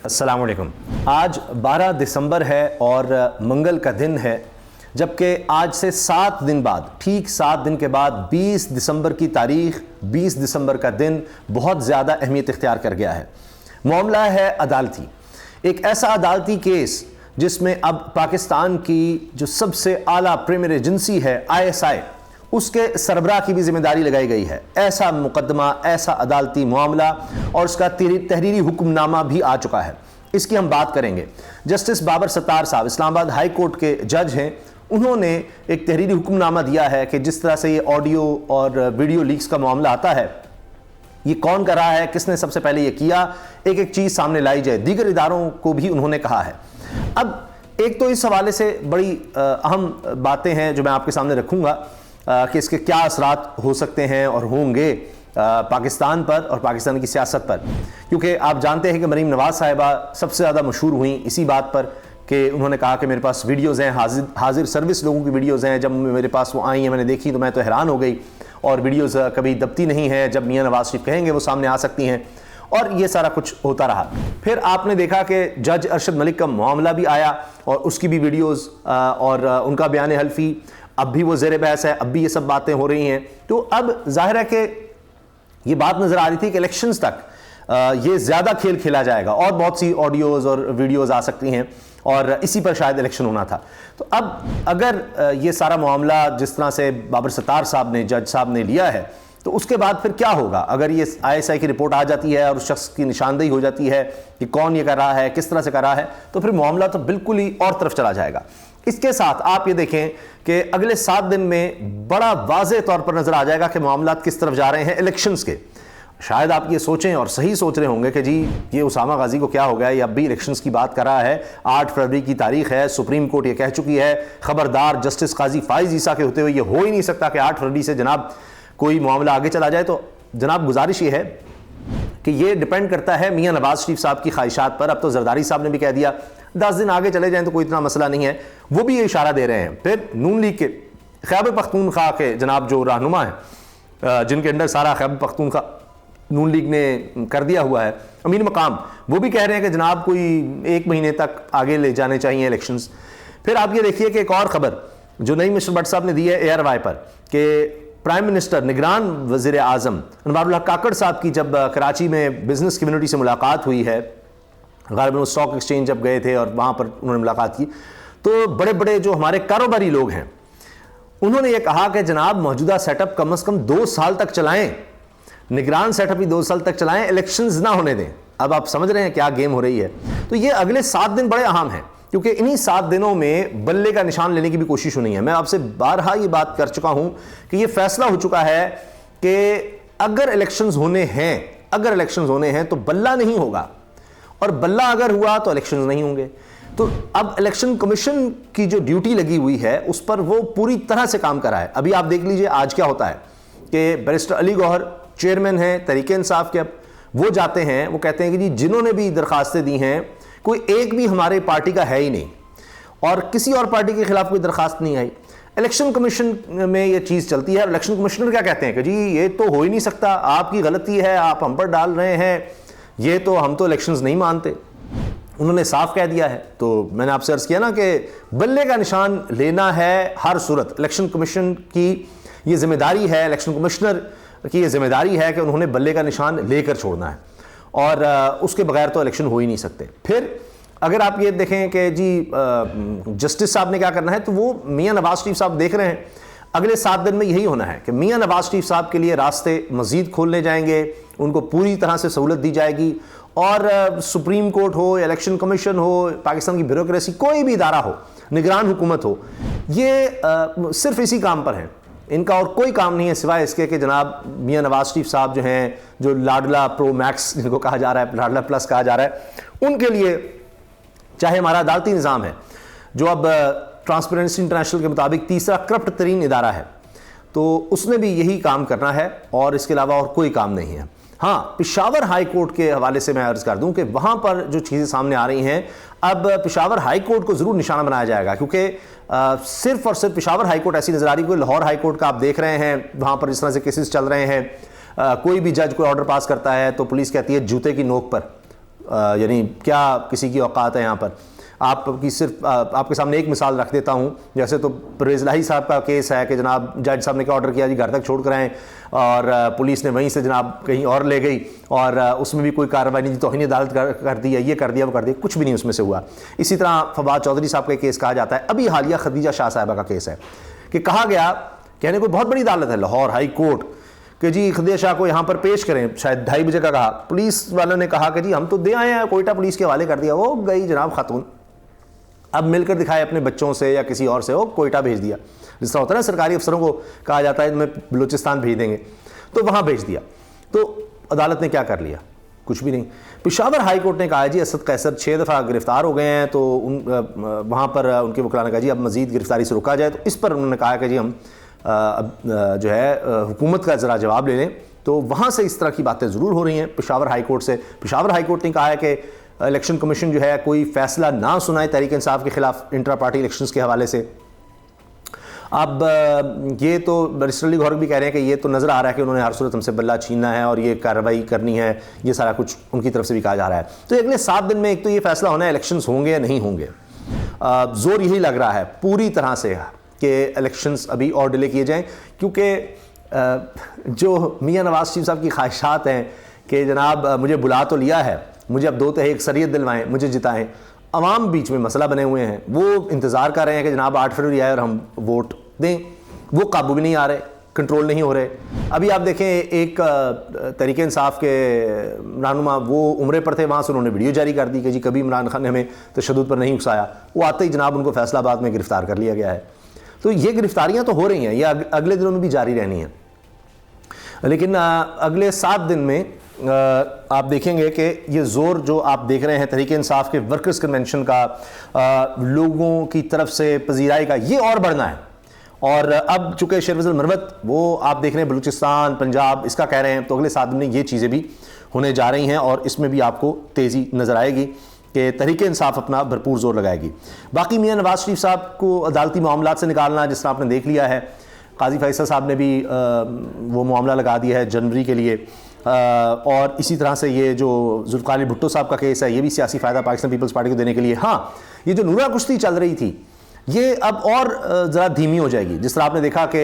अस्सलाम वालेकुम। आज 12 दिसंबर है और मंगल का दिन है, जबकि आज से 7 दिन बाद, ठीक 7 दिन के बाद 20 दिसंबर की तारीख, 20 दिसंबर का दिन बहुत ज़्यादा अहमियत इख्तियार कर गया है। मामला है अदालती, एक ऐसा अदालती केस जिसमें अब पाकिस्तान की जो सबसे आला प्रीमियर एजेंसी है ISI, उसके सरबराह की भी जिम्मेदारी लगाई गई है। ऐसा मुकदमा, ऐसा अदालती मामला और उसका तहरीरी हुक्मनामा भी आ चुका है। इसकी हम बात करेंगे। जस्टिस बाबर सत्तार साहब इस्लामाबाद हाई कोर्ट के जज हैं। उन्होंने एक तहरीरी हुक्मनामा दिया है कि जिस तरह से ये ऑडियो और वीडियो लीक्स का मामला आता है, ये कौन कर रहा है, किसने सबसे पहले ये किया, एक एक चीज़ सामने लाई जाए। दीगर इदारों को भी उन्होंने कहा है। अब एक तो इस हवाले से बड़ी अहम बातें हैं जो मैं आपके सामने रखूँगा कि इसके क्या असरात हो सकते हैं और होंगे पाकिस्तान पर और पाकिस्तान की सियासत पर, क्योंकि आप जानते हैं कि मरीम नवाज साहिबा सबसे ज़्यादा मशहूर हुई इसी बात पर कि उन्होंने कहा कि मेरे पास वीडियोज़ हैं, हाजिर सर्विस लोगों की वीडियोज़ हैं। जब मेरे पास वो आई हैं, मैंने देखी तो मैं तो हैरान हो गई, और वीडियोज़ कभी दबती नहीं है, जब मियाँ नवाज शरीफ कहेंगे वो सामने आ सकती हैं, और ये सारा कुछ होता रहा। फिर आपने देखा कि जज अरशद मलिक का मामला भी आया और उसकी भी वीडियोज़ और उनका बयान हल्फी अब भी वो ज़ेर बहस है, अब भी ये सब बातें हो रही हैं। तो अब जाहिर है कि ये बात नज़र आ रही थी कि इलेक्शंस तक ये ज़्यादा खेल खेला जाएगा और बहुत सी ऑडियोज़ और वीडियोज़ आ सकती हैं और इसी पर शायद इलेक्शन होना था। तो अब अगर ये सारा मामला जिस तरह से बाबर सत्तार साहब ने, जज साहब ने लिया है, तो उसके बाद फिर क्या होगा? अगर ये ISI की रिपोर्ट आ जाती है और उस शख्स की निशानदेही हो जाती है कि कौन ये कर रहा है, किस तरह से कर रहा है, तो फिर मामला तो बिल्कुल ही और तरफ चला जाएगा। इसके साथ आप ये देखें कि अगले 7 दिन में बड़ा वाज़े तौर पर नजर आ जाएगा कि मामला किस तरफ जा रहे हैं इलेक्शंस के। शायद आप ये सोचें और सही सोच रहे होंगे कि जी ये उसामा गाजी को क्या हो गया, ये अब भी इलेक्शंस की बात कर रहा है। 8 फरवरी की तारीख है, सुप्रीम कोर्ट ये कह चुकी है, खबरदार जस्टिस काजी फाइज ईसा के होते हुए ये हो ही नहीं सकता कि 8 फरवरी से जनाब कोई मामला आगे चला जाए। तो जनाब गुजारिश ये है कि ये डिपेंड करता है मियाँ नवाज शरीफ साहब की ख्वाहिशात पर। अब तो जरदारी साहब ने भी कह दिया 10 दिन आगे चले जाएं तो कोई इतना मसला नहीं है, वो भी ये इशारा दे रहे हैं। फिर नून लीग के खैबर पख्तूनख्वा के जनाब जो रहनुमा है, जिनके अंडर सारा खैबर पख्तूनख्वा नून लीग ने कर दिया हुआ है, अमीर मकाम, वो भी कह रहे हैं कि जनाब कोई 1 महीने तक आगे ले जाने चाहिए इलेक्शंस। फिर आप ये देखिए कि एक और खबर जो नई मिस्टर भट्ट साहब ने दी है ARY पर कि प्राइम मिनिस्टर, निगरान वज़ीर आज़म अनवारुल हक काकड़ साहब की जब कराची में बिजनेस कम्युनिटी से मुलाकात हुई है, गालिबन वो स्टॉक एक्सचेंज जब गए थे और वहाँ पर उन्होंने मुलाकात की, तो बड़े बड़े जो हमारे कारोबारी लोग हैं उन्होंने ये कहा कि जनाब मौजूदा सेटअप कम से कम 2 साल तक चलाएं, निगरान सेटअप ही 2 साल तक चलाएं, इलेक्शंस ना होने दें। अब आप समझ रहे हैं क्या गेम हो रही है। तो ये अगले 7 दिन बड़े अहम हैं, क्योंकि इन्हीं 7 दिनों में बल्ले का निशान लेने की भी कोशिश होनी है। मैं आपसे बारहा ये बात कर चुका हूं कि ये फैसला हो चुका है कि अगर इलेक्शंस होने हैं तो बल्ला नहीं होगा, और बल्ला अगर हुआ तो इलेक्शंस नहीं होंगे। तो अब इलेक्शन कमीशन की जो ड्यूटी लगी हुई है उस पर वो पूरी तरह से काम कर रहा है। अभी आप देख लीजिए आज क्या होता है कि बैरिस्टर अली गौहर चेयरमैन हैं तहरीक इंसाफ के, अब वो जाते हैं, वो कहते हैं कि जी जिन्होंने भी दरखास्तें दी हैं कोई एक भी हमारे पार्टी का है ही नहीं, और किसी और पार्टी के खिलाफ कोई दरखास्त नहीं आई। इलेक्शन कमीशन में ये चीज़ चलती है। इलेक्शन कमिश्नर क्या कहते हैं कि जी ये तो हो ही नहीं सकता, आपकी गलती है, आप हम पर डाल रहे हैं, ये तो हम तो इलेक्शंस नहीं मानते। उन्होंने साफ कह दिया है। तो मैंने आपसे अर्ज़ किया ना कि बल्ले का निशान लेना है हर सूरत। इलेक्शन कमीशन की ये जिम्मेदारी है, इलेक्शन कमिश्नर की ये जिम्मेदारी है कि उन्होंने बल्ले का निशान लेकर छोड़ना है, और उसके बगैर तो इलेक्शन हो ही नहीं सकते। फिर अगर आप ये देखें कि जी जस्टिस साहब ने क्या करना है, तो वो मियाँ नवाज शरीफ साहब देख रहे हैं अगले 7 दिन में यही होना है कि मियाँ नवाज शरीफ साहब के लिए रास्ते मज़ीद खोलने जाएंगे, उनको पूरी तरह से सहूलत दी जाएगी, और सुप्रीम कोर्ट हो, इलेक्शन कमीशन हो, पाकिस्तान की ब्यूरोक्रेसी, कोई भी इदारा हो, निगरान हुकूमत हो, ये सिर्फ इसी काम पर है। इनका और कोई काम नहीं है सिवाय इसके कि जनाब मियाँ नवाज शरीफ साहब जो हैं, जो लाडला प्रो मैक्स जिनको कहा जा रहा है, लाडला प्लस कहा जा रहा है, उनके लिए चाहे हमारा अदालती निज़ाम है जो अब ट्रांसपेरेंसी इंटरनेशनल के मुताबिक तीसरा करप्ट तरीन इदारा है, तो उसने भी यही काम करना है और इसके अलावा और कोई काम नहीं है। हाँ, पेशावर हाई कोर्ट के हवाले से मैं अर्ज़ कर दूं कि वहाँ पर जो चीज़ें सामने आ रही हैं, अब पेशावर हाई कोर्ट को ज़रूर निशाना बनाया जाएगा, क्योंकि सिर्फ और सिर्फ पेशावर हाई कोर्ट ऐसी नज़र आ रही है। लाहौर हाई कोर्ट का आप देख रहे हैं, वहाँ पर जिस तरह से केसेस चल रहे हैं, कोई भी जज कोई ऑर्डर पास करता है तो पुलिस कहती है जूते की नोक पर, यानी क्या किसी की औकात है यहाँ पर। आपकी सिर्फ आपके सामने एक मिसाल रख देता हूँ। जैसे तो परवेज़ इलाही साहब का केस है कि जनाब जज साहब ने क्या ऑर्डर किया जी घर तक छोड़ कर आएँ, और पुलिस ने वहीं से जनाब कहीं और ले गई, और उसमें भी कोई कार्रवाई नहीं, तौहीन अदालत कर दी, ये कर दिया वो कर दिया, कुछ भी नहीं उसमें से हुआ। इसी तरह फवाद चौधरी साहब का केस कहा जाता है। अभी हालिया खदीजा शाह साहिबा का केस है कि कहा गया, कहने कोई बहुत बड़ी अदालत है लाहौर हाई कोर्ट, कि जी खदीजा शाह को यहाँ पर पेश करें, शायद 2:30 बजे का कहा। पुलिस वालों ने कहा कि जी हम तो दे आए हैं, कोयटा पुलिस के हवाले कर दिया। वो गई जनाब खातून, अब मिलकर दिखाए अपने बच्चों से या किसी और से, वो कोयटा भेज दिया। जिस तरह होता है ना सरकारी अफसरों को कहा जाता है मैं बलूचिस्तान भेज देंगे, तो वहाँ भेज दिया। तो अदालत ने क्या कर लिया? कुछ भी नहीं। पेशावर हाई कोर्ट ने कहा जी असद कैसर 6 दफ़ा गिरफ्तार हो गए हैं, तो वहाँ पर उनके वकील ने कहा जी अब मज़ीद गिरफ्तारी से रोका जाए। तो इस पर उन्होंने कहा कि जी हम जो है हुकूमत का ज़रा जवाब ले लें। तो वहाँ से इस तरह की बातें ज़रूर हो रही हैं पेशावर हाई कोर्ट से। पेशावर हाई कोर्ट ने कहा है कि इलेक्शन कमीशन जो है कोई फैसला ना सुनाए तहरीक इंसाफ के खिलाफ इंट्रा पार्टी इलेक्शंस के हवाले से। अब ये तो बैरिस्टर अली गौहर भी कह रहे हैं कि ये तो नज़र आ रहा है कि उन्होंने हर सूरत हमसे बल्ला छीनना है और ये कार्रवाई करनी है, ये सारा कुछ उनकी तरफ से भी कहा जा रहा है। तो अगले 7 दिन में एक तो ये फैसला होना है इलेक्शंस होंगे या नहीं होंगे। जोर यही लग रहा है पूरी तरह से कि इलेक्शंस अभी और डिले किए जाएँ, क्योंकि जो मियाँ नवाज शरीफ साहब की ख्वाहिशात हैं कि जनाब मुझे बुला तो लिया है, मुझे अब 2 तिहाई अक्सरियत दिलवाएं, मुझे जिताएं, अवाम बीच में मसला बने हुए हैं। वो इंतज़ार कर रहे हैं कि जनाब 8 फरवरी आए और हम वोट दें। वो काबू भी नहीं आ रहे, कंट्रोल नहीं हो रहे। अभी आप देखें एक तहरीक इंसाफ के रहनुमा वो उम्रे पर थे, वहाँ से उन्होंने वीडियो जारी कर दी कि जी कभी इमरान खान ने हमें तशद्दुद पर नहीं उकसाया। वो आते ही जनाब उनको फैसलाबाद में गिरफ़्तार कर लिया गया है। तो ये गिरफ्तारियाँ तो हो रही हैं, ये अगले दिनों में भी जारी रहनी है। लेकिन अगले 7 दिन में आप देखेंगे कि ये ज़ोर जो आप देख रहे हैं तहरीक इंसाफ के वर्कर्स कन्वेंशन का, लोगों की तरफ से पजीराई का, ये और बढ़ना है। और अब चूँकि शेर फजल मरवत वो आप देख रहे हैं बलूचिस्तान पंजाब इसका कह रहे हैं, तो अगले 7 दिन में ये चीज़ें भी होने जा रही हैं और इसमें भी आपको तेज़ी नज़र आएगी कि तहरीक इंसाफ अपना भरपूर जोर लगाएगी। बाकी मियाँ नवाज शरीफ साहब को अदालती मामलात से निकालना, जिस तरह आपने देख लिया है, काजी फैसल साहब ने भी वो मामला लगा दिया है जनवरी के लिए। और इसी तरह से ये जो जुल्फ़िकार अली भुट्टो साहब का केस है, ये भी सियासी फ़ायदा पाकिस्तान पीपल्स पार्टी को देने के लिए। हाँ, ये जो नूरा कुश्ती चल रही थी ये अब और ज़रा धीमी हो जाएगी। जिस तरह आपने देखा कि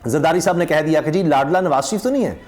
जरदारी साहब ने कह दिया कि जी लाडला नवाज शरीफ तो नहीं है,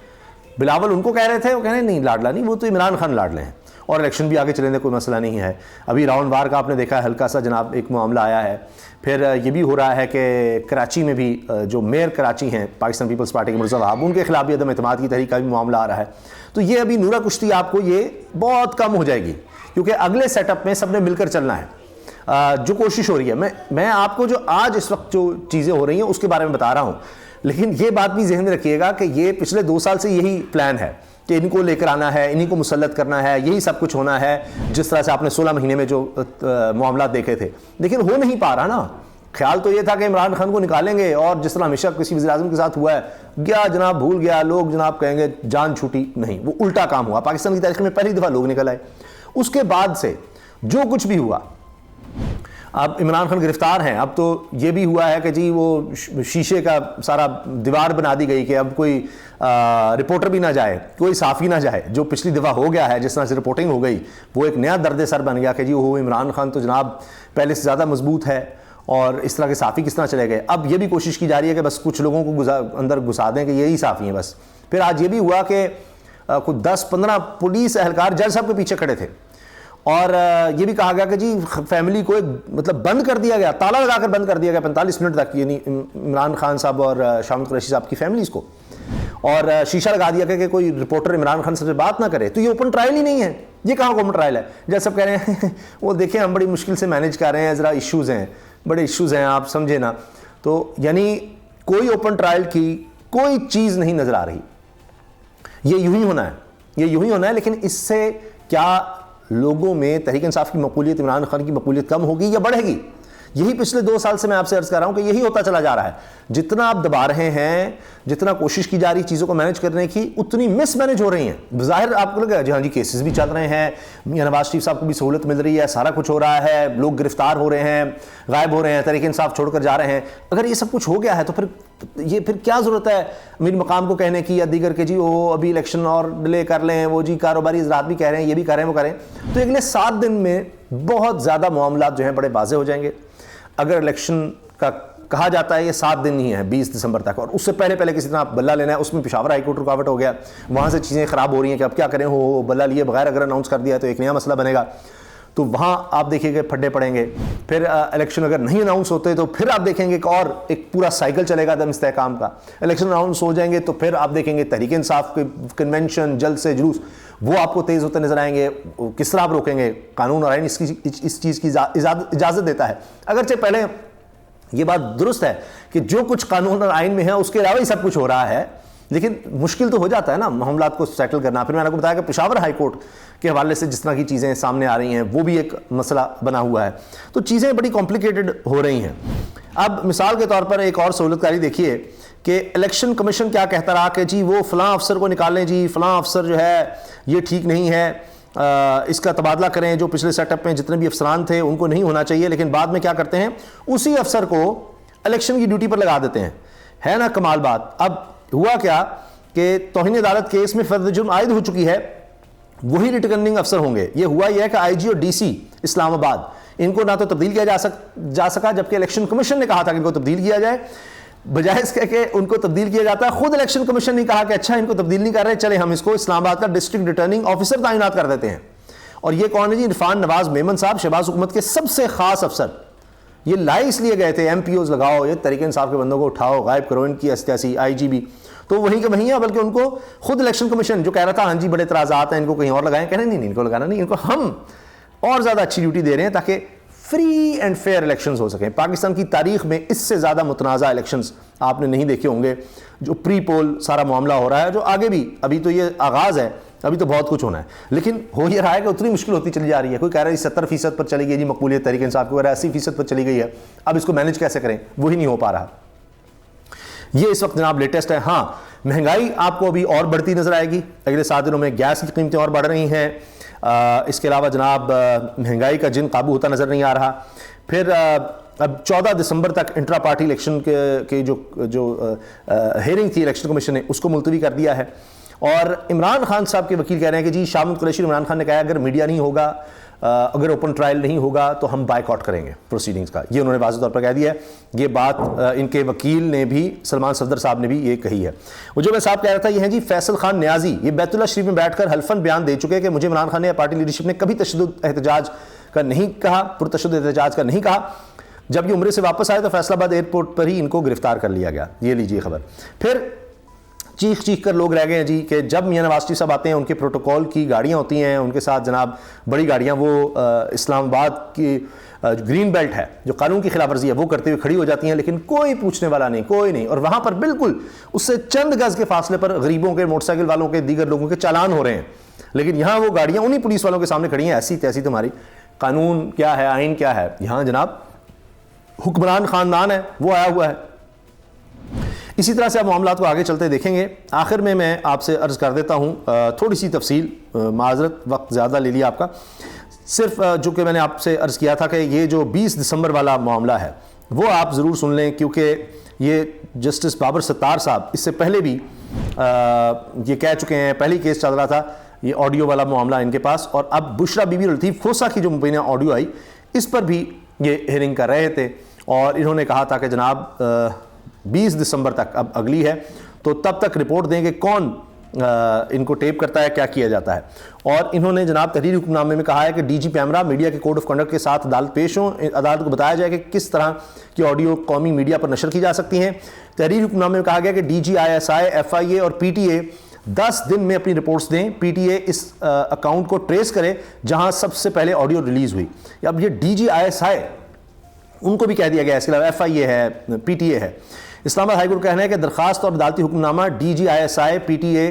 बिलावल उनको कह रहे थे, वो कह रहे नहीं लाडला नहीं, वो तो इमरान खान लाडले हैं, और इलेक्शन भी आगे चलेंगे, कोई मसला नहीं है। अभी राउंड वार का आपने देखा हल्का सा जनाब एक मामला आया है। फिर ये भी हो रहा है कि कराची में भी जो मेयर कराची हैं पाकिस्तान पीपल्स पार्टी के मिर्ज़ा वहाब, उनके खिलाफ भी अदम एतमाद की तहरीक का भी मामला आ रहा है। तो ये अभी नूरा कुश्ती आपको ये बहुत कम हो जाएगी, क्योंकि अगले सेटअप में सबने मिलकर चलना है। जो कोशिश हो रही है, मैं आपको जो आज इस वक्त जो चीज़ें हो रही हैं उसके बारे में बता रहा हूँ, लेकिन ये बात भी जहन में रखिएगा कि ये पिछले 2 साल से यही प्लान है कि इनको लेकर आना है, इन्हीं को मुसल्लत करना है, यही सब कुछ होना है। जिस तरह से आपने 16 महीने में जो मामला देखे थे, लेकिन हो नहीं पा रहा ना। ख्याल तो ये था कि इमरान खान को निकालेंगे, और जिस तरह हमेशा किसी वज़ीर-ए-आज़म के साथ हुआ है, गया जनाब भूल गया, लोग जनाब कहेंगे जान छूटी, नहीं, वो उल्टा काम हुआ। पाकिस्तान की तारीख में पहली दफ़ा लोग निकल आए। उसके बाद से जो कुछ भी हुआ, अब इमरान खान गिरफ्तार हैं, अब तो ये भी हुआ है कि जी वो शीशे का सारा दीवार बना दी गई कि अब कोई रिपोर्टर भी ना जाए, कोई साफ़ी ना जाए। जो पिछली दफ़ा हो गया है, जिस तरह से रिपोर्टिंग हो गई, वो एक नया दर्द सर बन गया कि जी वो इमरान खान तो जनाब पहले से ज़्यादा मजबूत है, और इस तरह के साफ़ी किस तरह चले गए। अब ये भी कोशिश की जा रही है कि बस कुछ लोगों को अंदर घुसा दें कि यही साफ़ी हैं बस। फिर आज ये भी हुआ कि कुछ 10-15 पुलिस एहलकार जज साहब के पीछे खड़े थे, और ये भी कहा गया कि जी फैमिली को मतलब बंद कर दिया गया, ताला लगाकर बंद कर दिया गया 45 मिनट तक, यानी इमरान खान साहब और शामिद कुरैशी साहब की फैमिलीज़ को, और शीशा लगा दिया कि कोई रिपोर्टर इमरान खान से बात ना करे। तो ये ओपन ट्रायल ही नहीं है, ये कहाँ ओपन ट्रायल है? जैसे सब कह रहे हैं वो देखें हम बड़ी मुश्किल से मैनेज कर रहे हैं, ज़रा इश्यूज़ हैं, बड़े इश्यूज़ हैं, आप समझे ना। तो यानी कोई ओपन ट्रायल की कोई चीज़ नहीं नज़र आ रही। ये यूँ ही होना है, ये यूँ ही होना है। लेकिन इससे क्या लोगों में तहरीक इंसाफ की मकबूलियत, इमरान खान की मकबूलियत कम होगी या बढ़ेगी? यही पिछले 2 साल से मैं आपसे अर्ज कर रहा हूं कि यही होता चला जा रहा है। जितना आप दबा रहे हैं, जितना कोशिश की जा रही चीज़ों को मैनेज करने की, उतनी मिसमैनेज हो रही हैं। ज़ाहिर आपको लगेगा जी हाँ जी केसेस भी चल रहे हैं, मियां नवाज शरीफ साहब को भी सहूलत मिल रही है, सारा कुछ हो रहा है, लोग गिरफ्तार हो रहे हैं, गायब हो रहे हैं, तहरीक इंसाफ छोड़कर जा रहे हैं। अगर ये सब कुछ हो गया है तो फिर क्या ज़रूरत है अमीर मकाम को कहने की या दीगर के जी वो अभी इलेक्शन और डिले कर लें, वो जी कारोबारी हज़रात भी कह रहे हैं, ये भी कह रहे हैं, वो करें। तो अगले 7 दिन में बहुत ज़्यादा मामला जो हैं बड़े वाज़ेह हो जाएंगे। अगर इलेक्शन का कहा जाता है ये 7 दिन ही है 20 दिसंबर तक, और उससे पहले किसी तरह बल्ला लेना है, उसमें पेशावर हाईकोर्ट रुकावट हो गया, वहाँ से चीज़ें ख़राब हो रही हैं कि अब क्या करें, हो बल्ला लिए बगैर अगर अनाउंस कर दिया तो एक नया मसला बनेगा, तो वहाँ आप देखिएगा फड्डे पड़ेंगे। फिर इलेक्शन अगर नहीं अनाउंस होते तो फिर आप देखेंगे कि और एक पूरा साइकिल चलेगा दम इस्तेहकाम का। इलेक्शन अनाउंस हो जाएंगे तो फिर आप देखेंगे तहरीक इंसाफ के कन्वेंशन, जल्द से जुलूस, वो आपको तेज़ होते नजर आएंगे। किस तरह आप रोकेंगे? कानून और आइन इस चीज़ की इजाज़त देता है। अगरचे पहले ये बात दुरुस्त है कि जो कुछ कानून और आइन में है उसके अलावा ही सब कुछ हो रहा है, लेकिन मुश्किल तो हो जाता है ना मामलात को सेटल करना। फिर मैंने आपको बताया कि पेशावर हाई कोर्ट के हवाले से जिस तरह की चीज़ें सामने आ रही हैं वो भी एक मसला बना हुआ है, तो चीज़ें बड़ी कॉम्प्लिकेटेड हो रही हैं। अब मिसाल के तौर पर एक और सहूलतकारी देखिए कि इलेक्शन कमीशन क्या कहता रहा कि जी वो फ़लाँ अफसर को निकालें, जी फ़लाँ अफसर जो है ये ठीक नहीं है, इसका तबादला करें, जो पिछले सेटअप में जितने भी अफसरान थे उनको नहीं होना चाहिए। लेकिन बाद में क्या करते हैं, उसी अफसर को इलेक्शन की ड्यूटी पर लगा देते हैं। है ना कमाल बात। अब हुआ क्या कि तौहीन अदालत केस में फर्द जुर्म आयद हो चुकी है, वही रिटर्निंग अफसर होंगे। ये हुआ यह है कि आईजी और डीसी इस्लामाबाद, इनको ना तो तब्दील किया जा सका, जबकि इलेक्शन कमीशन ने कहा था कि इनको तब्दील किया जाए। बजाय इसके कि उनको तब्दील किया जाता है, खुद इलेक्शन कमीशन ने कहा कि अच्छा इनको तब्दील नहीं कर रहे, चले हम इसको इस्लामाबाद का डिस्ट्रिक्ट रिटर्निंग ऑफिसर तैनात कर देते हैं। और ये कौन है जी? इरफान नवाज मेमन साहब, शहबाज हुकूमत के सबसे खास अफसर। ये लाए इसलिए गए थे MPOs लगाओ, ये तहरीक इंसाफ के बंदों को उठाओ, गायब करो, इनकी सियासी IGB तो वहीं के वहीं है। बल्कि उनको खुद इलेक्शन कमीशन जो कह रहा था हाँ जी बड़े इतराज़ात हैं, इनको कहीं और लगाएं, कहने नहीं इनको लगाना नहीं, इनको हम और ज़्यादा अच्छी ड्यूटी दे रहे हैं ताकि फ्री एंड फेयर इलेक्शंस हो सकें। पाकिस्तान की तारीख में इससे ज़्यादा मुतनाज़ा इलेक्शंस आपने नहीं देखे होंगे। जो प्री पोल सारा मामला हो रहा है, जो आगे भी, अभी तो ये आगाज़ है, अभी तो बहुत कुछ होना है, लेकिन हो ये रहा है कि उतनी मुश्किल होती चली जा रही है। कोई कह रहा है 70% पर चली गई जी मकबूलियत तहरीक इंसाफ की, 80% पर चली गई है, अब इसको मैनेज कैसे करें, वही नहीं हो पा रहा। ये इस वक्त जनाब लेटेस्ट है। हाँ, महंगाई आपको अभी और बढ़ती नजर आएगी अगले 7 दिनों में, गैस की कीमतें और बढ़ रही हैं। इसके अलावा जनाब महंगाई का जिन काबू होता नजर नहीं आ रहा। फिर अब 14 दिसंबर तक इंट्रा पार्टी इलेक्शन के जो हेयरिंग थी इलेक्शन कमीशन ने, उसको मुलतवी कर दिया है। और इमरान खान साहब के वकील कह रहे हैं कि जी शामुल कुरैशी, इमरान खान ने कहा अगर मीडिया नहीं होगा, अगर ओपन ट्रायल नहीं होगा तो हम बायकॉट करेंगे प्रोसीडिंग्स का। ये उन्होंने वाज़ेह तौर पर कह दिया है। ये बात इनके वकील ने भी, सलमान सफदर साहब ने भी ये कही है। वो जो मैं साहब कह रहा था, ये हैं जी फैसल खान न्याजी, ये बैतुल्लाह शरीफ में बैठकर हल्फन बयान दे चुके हैं कि मुझे इमरान खान ने या पार्टी लीडरशिप ने कभी तशद्दुद एहतजाज का नहीं कहा, पुरतशद्दुद एहतजाज का नहीं कहा। जब ये उम्रे से वापस आए तो फैसलाबाद एयरपोर्ट पर ही इनको गिरफ्तार कर लिया गया। ये लीजिए खबर। फिर चीख कर लोग रह गए हैं जी कि जब मियां नवाज शरीफ साहब आते हैं, उनके प्रोटोकॉल की गाड़ियां होती हैं, उनके साथ जनाब बड़ी गाड़ियां, वो इस्लामाबाद की ग्रीन बेल्ट है जो कानून की खिलाफवर्जी है वो करते हुए खड़ी हो जाती हैं, लेकिन कोई पूछने वाला नहीं, कोई नहीं। और वहां पर बिल्कुल उससे चंद गज के फासले पर गरीबों के, मोटरसाइकिल वालों के, दीगर लोगों के चालान हो रहे हैं। लेकिन यहाँ वो गाड़ियाँ उन्हीं पुलिस वालों के सामने खड़ी हैं, ऐसी तैसी तुम्हारी कानून क्या है, आइन क्या है। यहाँ जनाब हुक्मरान खानदान है वो आया हुआ है। इसी तरह से आप मामला को आगे चलते देखेंगे। आखिर में मैं आपसे अर्ज़ कर देता हूँ थोड़ी सी तफसील, माजरत वक्त ज़्यादा ले लिया आपका। सिर्फ जो कि मैंने आपसे अर्ज़ किया था कि ये जो 20 दिसंबर वाला मामला है वो आप ज़रूर सुन लें, क्योंकि ये जस्टिस बाबर सत्तार साहब इससे पहले भी ये कह चुके हैं। पहली केस चल रहा था, ये ऑडियो वाला मामला इनके पास, और अब बुशरा बीबी लतीफ़ खोसा की जो मुबैना ऑडियो आई, इस पर भी ये हेयरिंग कर रहे थे। और इन्होंने कहा था कि जनाब 20 दिसंबर तक अब अगली है, तो तब तक रिपोर्ट देंगे कौन इनको टेप करता है, क्या किया जाता है। और इन्होंने जनाब तहरीरी हुक्मनामे में कहा है कि DG पैमरा मीडिया के कोड ऑफ कंडक्ट के साथ अदालत पेश हों, अदालत को बताया जाए कि किस तरह की ऑडियो कौमी मीडिया पर नशर की जा सकती हैं। तहरीरी हुक्मनामे में कहा गया कि DG ISI, FIA और PTA 10 दिन में अपनी रिपोर्ट्स दें। PTA इस अकाउंट को ट्रेस करे जहां सबसे पहले ऑडियो रिलीज हुई। अब ये DG ISI उनको भी कह दिया गया है, इसके अलावा FIA है, PTA है। इस्लामाबाद हाईकोर्ट का कहना है कि दरखास्त और अदालती हुक्मनामा DGISI, PTA,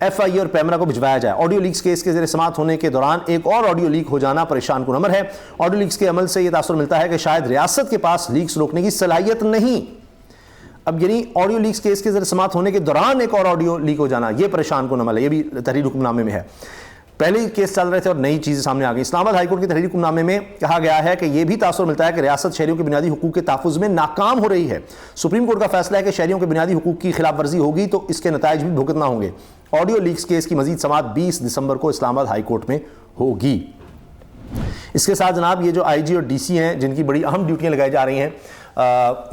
FIA और पैमरा को भिजवाया जाए। ऑडियो लीक्स केस के ज़ेर समाअत होने के दौरान एक और ऑडियो लीक हो जाना परेशान कुन अमर है। ऑडियो लीक्स के अमल से यह तासुर मिलता है कि शायद रियासत के पास लीक्स रोकने की सलाहियत नहीं। अब यानी ऑडियो लीक्स केस के ज़ेर समाअत होने के दौरान एक और ऑडियो लीक हो जाना, यह परेशान कुन अमल है। यह भी तहरीर हुक्मनामे में है। पहले ही केस चल रहे थे और नई चीज़ें सामने आ गई। इस्लामाबाद हाईकोर्ट के तहरीर हुक्मनामे में कहा गया है कि यह भी तासुर मिलता है कि रियासत शहरियों के बुनियादी हुकूक के तहफ़्फ़ुज़ में नाकाम हो रही है। सुप्रीम कोर्ट का फैसला है कि शहरियों के बुनियादी हुकूक की खिलाफ वर्जी होगी तो इसके नताइज भी भुगतना होंगे। ऑडियो लीक्स केस की मजीद समाअत 20 दिसंबर को इस्लामाबाद हाईकोर्ट में होगी। इसके साथ जनाब ये जो IG और DC हैं जिनकी बड़ी अहम ड्यूटियाँ लगाई जा रही हैं,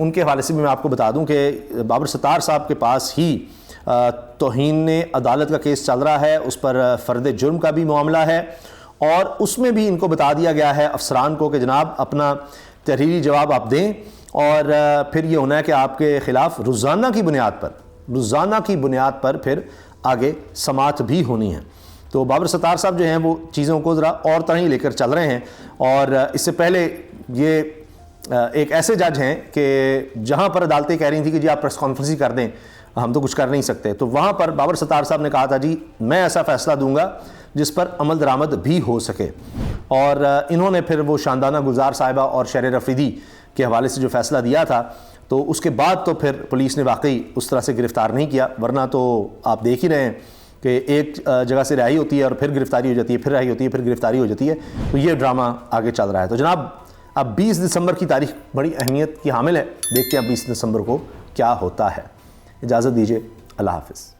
उनके हवाले से भी मैं आपको बता दूं कि बाबर सत्तार साहब के पास ही तौहीन अदालत का केस चल रहा है, उस पर फ़र्द जुर्म का भी मामला है और उसमें भी इनको बता दिया गया है अफसरान को कि जनाब अपना तहरीरी जवाब आप दें और फिर ये होना है कि आपके ख़िलाफ़ रोज़ाना की बुनियाद पर फिर आगे समाअत भी होनी है। तो बाबर सत्तार साहब जो हैं वो चीज़ों को ज़रा और तरह ही लेकर चल रहे हैं और इससे पहले ये एक ऐसे जज हैं कि जहाँ पर अदालतें कह रही थी कि जी आप प्रेस कॉन्फ्रेंस ही कर दें, हम तो कुछ कर नहीं सकते, तो वहाँ पर बाबर सत्तार साहब ने कहा था जी मैं ऐसा फ़ैसला दूंगा जिस पर अमल दरामद भी हो सके। और इन्होंने फिर वो शानदाना गुलजार साहिबा और शहर अफरीदी के हवाले से जो फ़ैसला दिया था, तो उसके बाद तो फिर पुलिस ने वाकई उस तरह से गिरफ़्तार नहीं किया, वरना तो आप देख ही रहे हैं कि एक जगह से रिहाई होती है और फिर गिरफ़्तारी हो जाती है, फिर रिहाई होती है, फिर गिरफ़्तारी हो जाती है। तो ये ड्रामा आगे चल रहा है। तो जनाब अब 20 दिसंबर की तारीख बड़ी अहमियत की हामिल है। देखते हैं अब 20 दिसंबर को क्या होता है। इजाज़त दीजिए, अल्लाह हाफ़िज़।